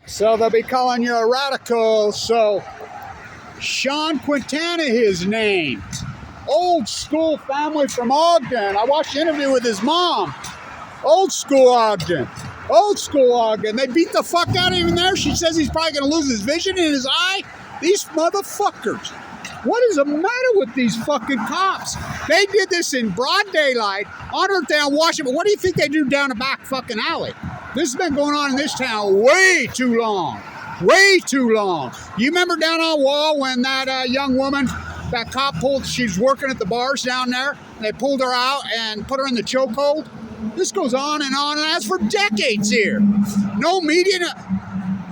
So they'll be calling you a radical. So Sean Quintana, his name. Old school family from Ogden. I watched the interview with his mom. Old school Ogden. Old school Ogden. They beat the fuck out of him there. She says he's probably going to lose his vision in his eye. These motherfuckers. What is the matter with these fucking cops? They did this in broad daylight on Earth down Washington. What do you think they do down the back fucking alley? This has been going on in this town way too long. Way too long. You remember down on Wall when that young woman, that cop pulled, she's working at the bars down there. They pulled her out and put her in the chokehold. This goes on, and that's for decades here. No media.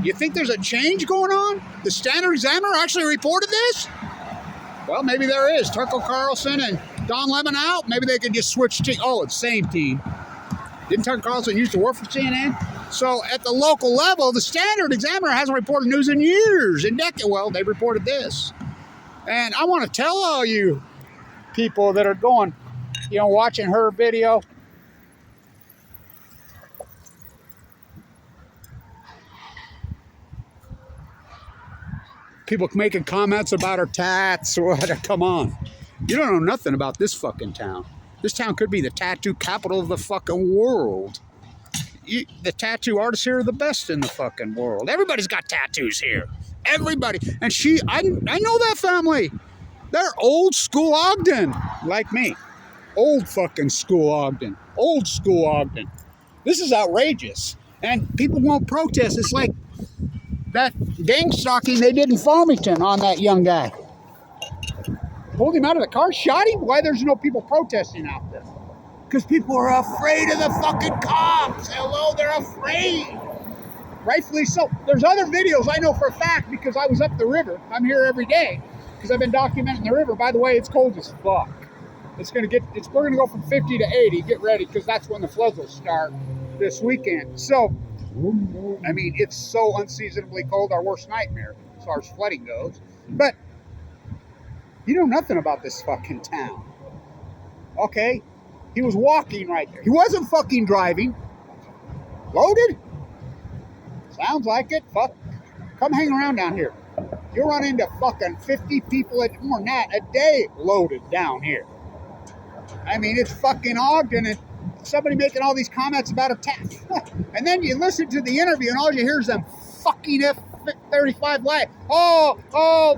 You think there's a change going on? The Standard Examiner actually reported this? Well, maybe there is. Tucker Carlson and Don Lemon out. Maybe they could just switch team. Oh, it's the same team. Didn't Tucker Carlson used to work for CNN? So at the local level, the Standard Examiner hasn't reported news in years, in decades. Well, they reported this. And I want to tell all you people that are going, watching her video. People making comments about her tats or whatever. Come on. You don't know nothing about this fucking town. This town could be the tattoo capital of the fucking world. The tattoo artists here are the best in the fucking world. Everybody's got tattoos here. Everybody. And I know that family. They're old school Ogden, like me. Old fucking school Ogden. Old school Ogden. This is outrageous. And people won't protest. It's like that gang stalking they did in Farmington on that young guy. Pulled him out of the car, shot him. Why there's no people protesting out there? Because people are afraid of the fucking cops. Hello, they're afraid. Rightfully so. There's other videos I know for a fact because I was up the river. I'm here every day because I've been documenting the river. By the way, it's cold as fuck. We're gonna go from 50 to 80. Get ready because that's when the floods will start this weekend. So, I mean, it's so unseasonably cold, our worst nightmare as far as flooding goes. But you know nothing about this fucking town. Okay? He was walking right there. He wasn't fucking driving. Loaded? Sounds like it. Fuck. Come hang around down here. You'll run into fucking 50 people, more than that, a day loaded down here. I mean, it's fucking Ogden and somebody making all these comments about a tax. And then you listen to the interview and all you hear is them fucking F-35 lag. Oh,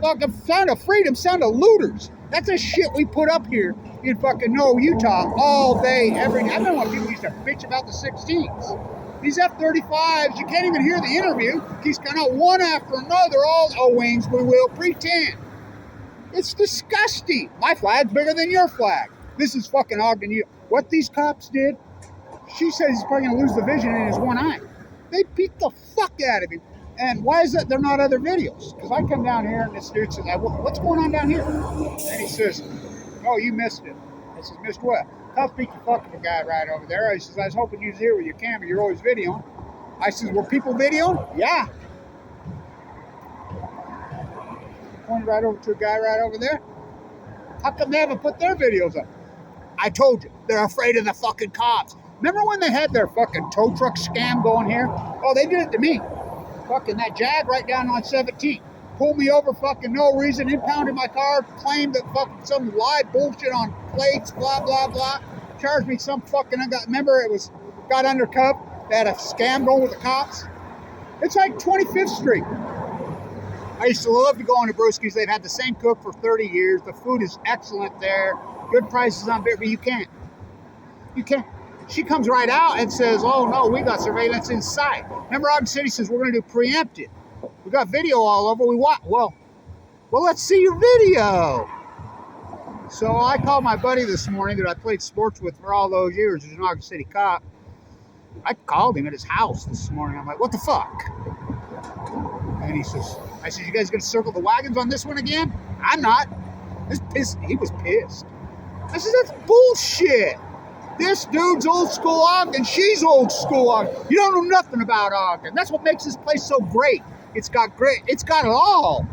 fucking sound of freedom, sound of looters. That's the shit we put up here in fucking Utah all day, every day. I don't know what people used to bitch about the 16s. These F-35s, you can't even hear the interview. He's kind of one after another, all wings, we will pretend. It's disgusting. My flag's bigger than your flag. This is fucking Ogden. What these cops did, she says he's probably going to lose the vision in his one eye. They beat the fuck out of him. And why is that there not other videos? Because I come down here and this dude says, what's going on down here? And he says, oh, you missed it. I says, missed what? Cops beat the fuck out of the guy right over there. He says, I was hoping you was here with your camera. You're always videoing. I says, were people videoing? Yeah. Pointed right over to a guy right over there. How come they haven't put their videos up? I told you, they're afraid of the fucking cops. Remember when they had their fucking tow truck scam going here? Oh, they did it to me. Fucking that Jag right down on 17. Pulled me over fucking no reason, impounded my car, claimed that fucking some lie bullshit on plates, blah, blah, blah. Charged me some fucking, remember it got undercover. They had a scam going with the cops. It's like 25th Street. I used to love to go into Brewski's. They've had the same cook for 30 years. The food is excellent there. Good prices on beer, but you can't. You can't. She comes right out and says, oh no, we got surveillance inside. Remember Ogden City says we're going to do preemptive. We got video all over. We want, well, let's see your video. So I called my buddy this morning that I played sports with for all those years. He's an Ogden City cop. I called him at his house this morning. I'm like, what the fuck? And he says, I said, you guys going to circle the wagons on this one again? I'm not. He was pissed. I said, that's bullshit. This dude's old school Ogden. She's old school Ogden. You don't know nothing about Ogden. That's what makes this place so great. It's got it all.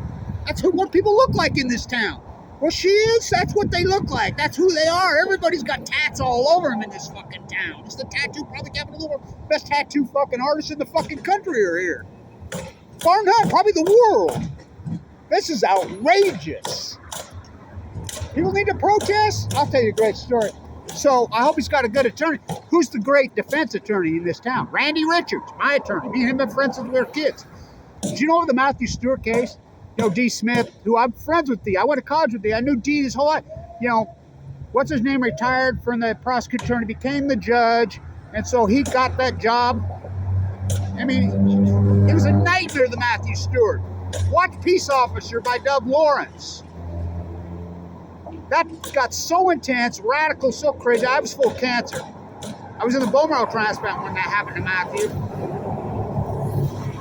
That's what people look like in this town. Well, she is. That's what they look like. That's who they are. Everybody's got tats all over them in this fucking town. It's the tattoo, probably capital of the world. Best tattoo fucking artists in the fucking country are here. Bar none, probably the world. This is outrageous. People need to protest? I'll tell you a great story. So I hope he's got a good attorney. Who's the great defense attorney in this town? Randy Richards, my attorney. Me and him have been friends since we were kids. Did you know the Matthew Stewart case? You know, D. Smith, who I'm friends with D. I went to college with D. I knew D his whole life. You know, what's his name, retired from the prosecutor attorney, became the judge, and so he got that job. I mean, it was a nightmare, the Matthew Stewart. Watch Peace Officer by Dub Lawrence. That got so intense, radical, so crazy. I was full of cancer. I was in the bone marrow transplant when that happened to Matthew.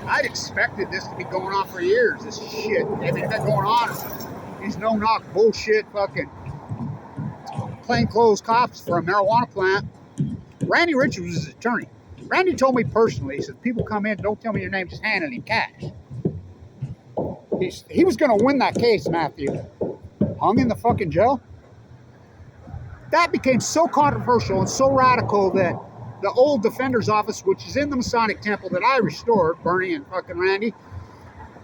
I'd expected this to be going on for years, this shit. I mean, it's been going on. These no-knock bullshit fucking plainclothes cops for a marijuana plant. Randy Richards was his attorney. Randy told me personally, he said, people come in, don't tell me your name, just hand him cash. He was going to win that case, Matthew. Hung in the fucking jail. That became so controversial and so radical that the old defender's office, which is in the Masonic Temple that I restored, Bernie and fucking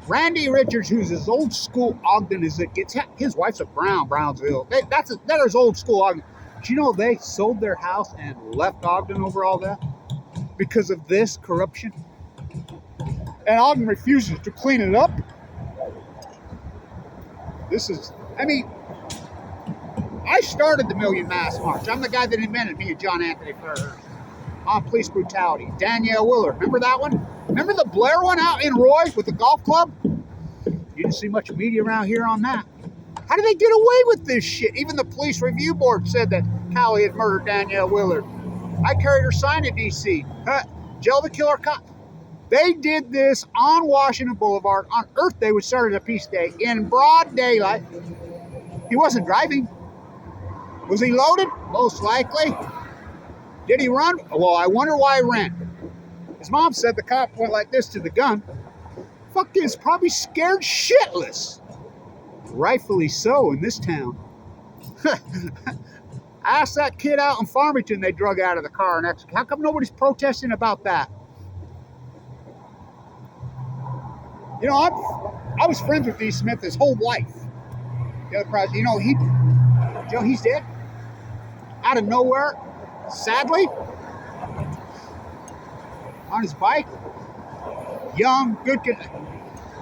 Randy Richards, who's his old school Ogden as it gets. His wife's a Brownsville. That is old school Ogden. Do you know they sold their house and left Ogden over all that because of this corruption? And Ogden refuses to clean it up. This is, I mean, I started the Million Mass March. I'm the guy that invented me and John Anthony Fairhurst on police brutality. Danielle Willard, remember that one? Remember the Blair one out in Roy with the golf club? You didn't see much media around here on that. How did they get away with this shit? Even the police review board said that Callie had murdered Danielle Willard. I carried her sign in D.C. Jail the killer cop. They did this on Washington Boulevard on Earth Day, which started a peace day, in broad daylight. He wasn't driving. Was he loaded? Most likely. Did he run? Well, I wonder why he ran. His mom said the cop went like this to the gun. Fuck is probably scared shitless. Rightfully so in this town. Ask that kid out in Farmington they drug out of the car and executed. How come nobody's protesting about that? You know, I was friends with D. Smith his whole life. The other prize, you know, he's dead. Out of nowhere, sadly. On his bike. Young, good kid.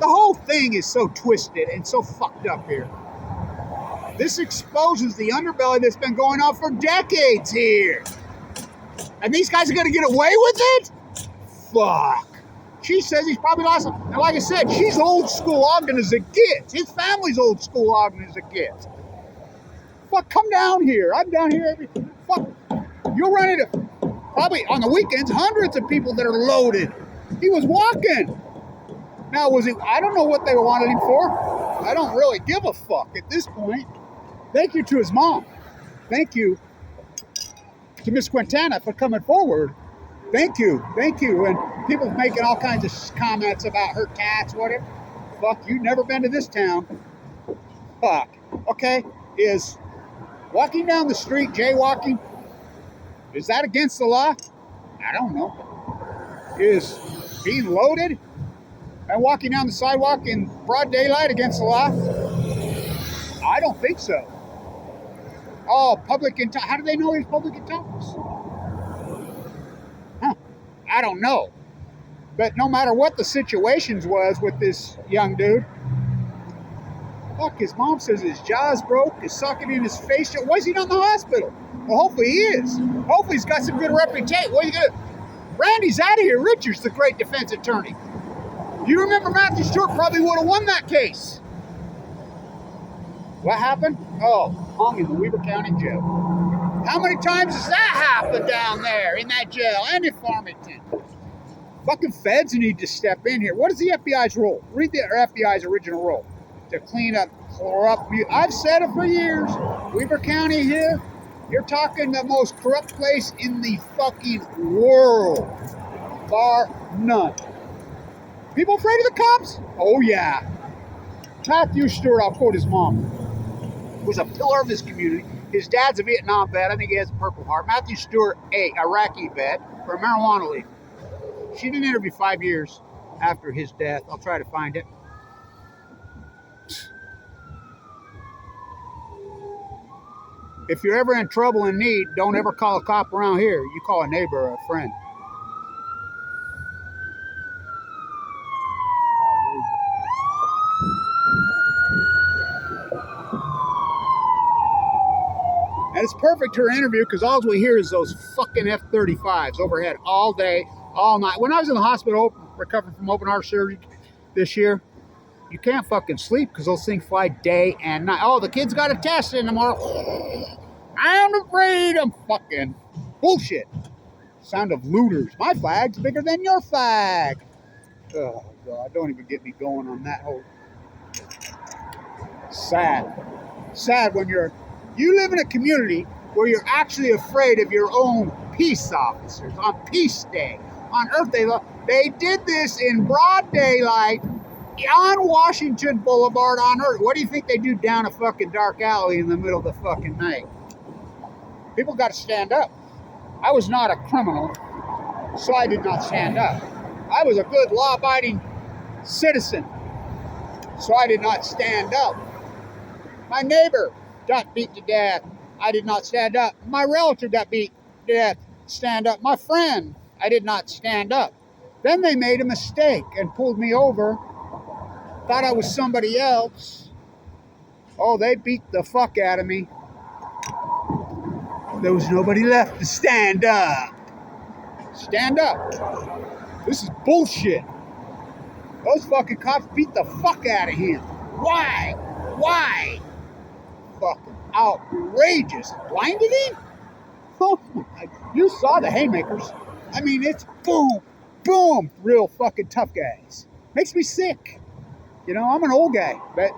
The whole thing is so twisted and so fucked up here. This exposes the underbelly that's been going on for decades here. And these guys are going to get away with it? Fuck. She says he's probably lost him. And like I said, she's old school Ogden as it gets. His family's old school Ogden as it gets. Fuck, come down here. I'm down here every... Fuck. You'll run into, probably on the weekends, hundreds of people that are loaded. He was walking. Now, was he... I don't know what they wanted him for. I don't really give a fuck at this point. Thank you to his mom. Thank you to Miss Quintana for coming forward. Thank you. And people making all kinds of comments about her tats, whatever. Fuck, you've never been to this town. Fuck. Okay, is walking down the street, jaywalking, is that against the law? I don't know. Is being loaded and walking down the sidewalk in broad daylight against the law? I don't think so. Oh, public intox. How do they know he's public intox? I don't know. But no matter what the situations was with this young dude, fuck, his mom says his jaw's broke, his socket in his face. Why is he not in the hospital? Well, hopefully he is. Hopefully he's got some good reputation. What are you gonna... Randy's out of here. Richards, the great defense attorney. You remember Matthew Stewart probably would have won that case. What happened? Oh, hung in the Weber County jail. How many times has that happened down there in that jail and in Farmington? Fucking feds need to step in here. What is the FBI's role? Read the FBI's original role. To clean up corrupt... I've said it for years. Weber County here, you're talking the most corrupt place in the fucking world. Bar none. People afraid of the cops? Oh, yeah. Matthew Stewart, I'll quote his mom, was a pillar of his community. His dad's a Vietnam vet. I think he has a Purple Heart. Matthew Stewart, a Iraqi vet for a marijuana leaf. She didn't interview 5 years. after his death. I'll try to find it. If you're ever in trouble and need, don't ever call a cop around here. You call a neighbor or a friend. And it's perfect for an interview because all we hear is those fucking F-35s overhead all day, all night. When I was in the hospital recovering from open heart surgery this year, you can't fucking sleep because those things fly day and night. Oh, the kid's got a test in tomorrow. I'm afraid I'm fucking bullshit. Sound of looters. My flag's bigger than your flag. Oh, God, don't even get me going on that whole... Sad. Sad when you live in a community where you're actually afraid of your own peace officers on Peace Day, on Earth Day. They did this in broad daylight on Washington Boulevard on Earth. What do you think they do down a fucking dark alley in the middle of the fucking night? People got to stand up. I was not a criminal, so I did not stand up. I was a good law-abiding citizen, so I did not stand up. My neighbor got beat to death. I did not stand up. My relative got beat to death. Stand up. My friend, I did not stand up. Then they made a mistake and pulled me over. Thought I was somebody else. Oh, they beat the fuck out of me. There was nobody left to stand up. Stand up. This is bullshit. Those fucking cops beat the fuck out of him. Why? Why? Fucking outrageous. Blinded him? Oh my, you saw the haymakers. I mean, it's boom, boom, real fucking tough guys. Makes me sick. You know, I'm an old guy, but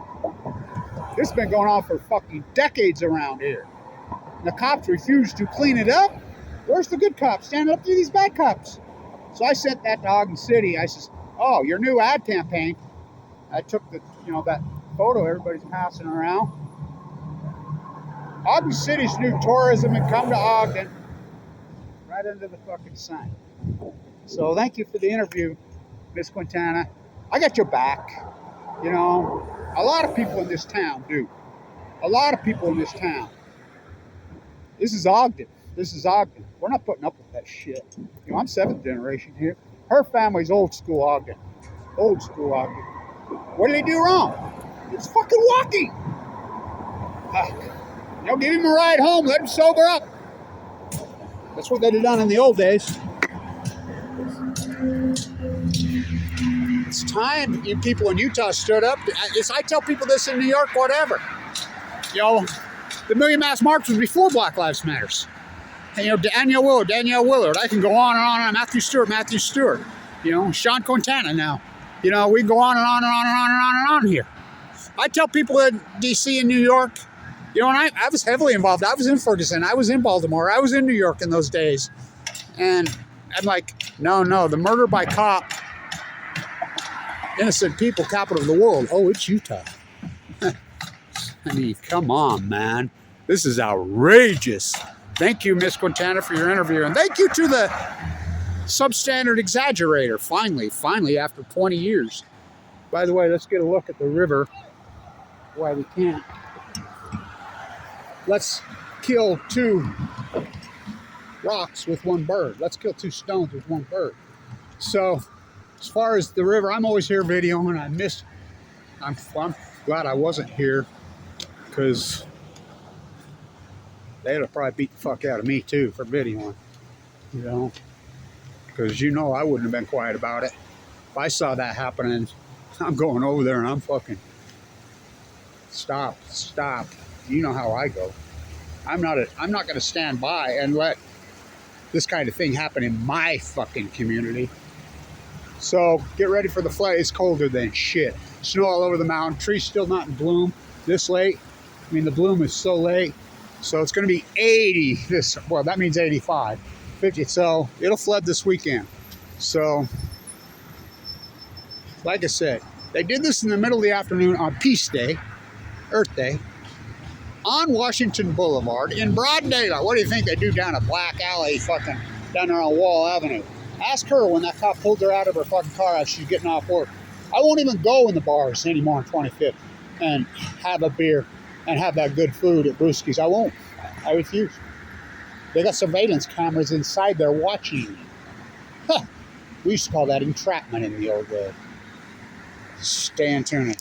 this has been going on for fucking decades around here. And the cops refuse to clean it up. Where's the good cops standing up to these bad cops? So I sent that to Ogden City. I says, oh, your new ad campaign. I took the, that photo everybody's passing around. Ogden City's new tourism and come to Ogden. Right under the fucking sign. So thank you for the interview, Miss Quintana. I got your back. You know, a lot of people in this town do. A lot of people in this town. This is Ogden. This is Ogden. We're not putting up with that shit. I'm 7th generation here. Her family's old school Ogden. Old school Ogden. What did they do wrong? It's fucking walking. Give him a ride home. Let him sober up. That's what they'd have done in the old days. It's time you people in Utah stood up. I tell people this in New York, whatever. The Million Mass March was before Black Lives Matters. And, Danielle Willard. I can go on and on. Matthew Stewart. Sean Quintana now. We can go on and on and on and on and on and on here. I tell people in D.C. and New York, and I was heavily involved. I was in Ferguson. I was in Baltimore. I was in New York in those days. And I'm like, no, the murder by cop, innocent people, capital of the world. Oh, it's Utah. I mean, come on, man. This is outrageous. Thank you, Miss Quintana, for your interview. And thank you to the substandard exaggerator. Finally, after 20 years. By the way, let's get a look at the river. Why we can't. Let's kill 2 rocks with 1 bird. Let's kill 2 stones with 1 bird. So, as far as the river, I'm always here videoing. I'm glad I wasn't here because they'd have probably beat the fuck out of me too for videoing. Because I wouldn't have been quiet about it. If I saw that happening, I'm going over there and I'm fucking stop. You know how I go. I'm not going to stand by and let this kind of thing happen in my fucking community. So get ready for the flood. It's colder than shit. Snow all over the mountain. Trees still not in bloom this late. I mean, the bloom is so late. So it's going to be 80 that means 85, 50. So it'll flood this weekend. So, like I said, they did this in the middle of the afternoon on Peace Day, Earth Day, on Washington Boulevard in broad daylight. What do you think they do down a black alley fucking down there on Wall Avenue? Ask her when that cop pulled her out of her fucking car as she's getting off work. I won't even go in the bars anymore on 25th and have a beer and have that good food at Brewski's. I won't. I refuse. They got surveillance cameras inside there watching you. Huh. We used to call that entrapment in the old day. Stay in tune.